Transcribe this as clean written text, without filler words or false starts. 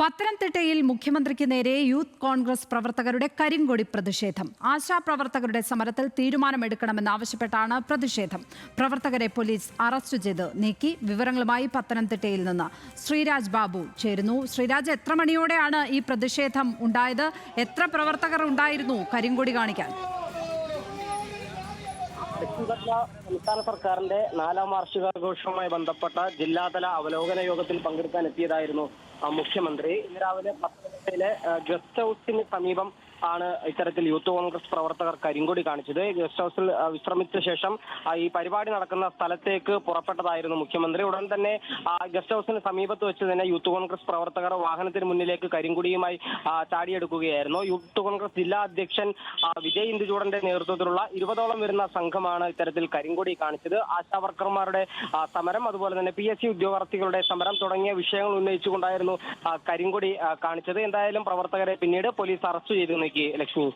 പത്തനംതിട്ടയിൽ മുഖ്യമന്ത്രിക്ക് നേരെ യൂത്ത് കോൺഗ്രസ് പ്രവർത്തകരുടെ കരിങ്കൊടി പ്രതിഷേധം. ആശാപ്രവർത്തകരുടെ സമരത്തിൽ തീരുമാനമെടുക്കണമെന്നാവശ്യപ്പെട്ടാണ് പ്രതിഷേധം. പ്രവർത്തകരെ പോലീസ് അറസ്റ്റ് ചെയ്ത് നീക്കി. വിവരങ്ങളുമായി പത്തനംതിട്ടയിൽ നിന്ന് ശ്രീരാജ് ബാബു ചേരുന്നു. ശ്രീരാജ്, എത്ര മണിയോടെയാണ് ഈ പ്രതിഷേധം ഉണ്ടായത്? എത്ര പ്രവർത്തകർ ഉണ്ടായിരുന്നു കരിങ്കൊടി കാണിക്കാൻ? സംസ്ഥാന സർക്കാരിന്റെ 4ാം വാർഷികാഘോഷവുമായി ബന്ധപ്പെട്ട ജില്ലാതല അവലോകന യോഗത്തിൽ പങ്കെടുക്കാൻ എത്തിയതായിരുന്നു മുഖ്യമന്ത്രി. ഇന്ന് രാവിലെ പത്തനംതിട്ടയിലെ ഗസ്റ്റ് ഹൌസിന് സമീപം ആണ് ഇത്തരത്തിൽ യൂത്ത് കോൺഗ്രസ് പ്രവർത്തകർ കരിങ്കൊടി കാണിച്ചത്. ഗസ്റ്റ് ഹൌസിൽ വിശ്രമിച്ച ശേഷം ഈ പരിപാടി നടക്കുന്ന സ്ഥലത്തേക്ക് പുറപ്പെട്ടതായിരുന്നു മുഖ്യമന്ത്രി. ഉടൻ തന്നെ ഗസ്റ്റ് ഹൌസിന് സമീപത്ത് വെച്ച് തന്നെ യൂത്ത് കോൺഗ്രസ് പ്രവർത്തകർ വാഹനത്തിന് മുന്നിലേക്ക് കരിങ്കൊടിയുമായി ചാടിയെടുക്കുകയായിരുന്നു. യൂത്ത് കോൺഗ്രസ് ജില്ലാ അധ്യക്ഷൻ വിജയ് ഇന്ദുചൂടന്റെ നേതൃത്വത്തിലുള്ള 20ഓളം വരുന്ന സംഘമാണ് ഇത്തരത്തിൽ കരിങ്കൊടി കാണിച്ചത്. ആശാവർക്കർമാരുടെ സമരം, അതുപോലെ തന്നെ PSC ഉദ്യോഗാർത്ഥികളുടെ സമരം തുടങ്ങിയ വിഷയങ്ങൾ ഉന്നയിച്ചുകൊണ്ടായിരുന്നു കരിങ്കൊടി കാണിച്ചത്. എന്തായാലും പ്രവർത്തകരെ പിന്നീട് പോലീസ് അറസ്റ്റ് ചെയ്തു നീക്കി. ലക്ഷ്മി.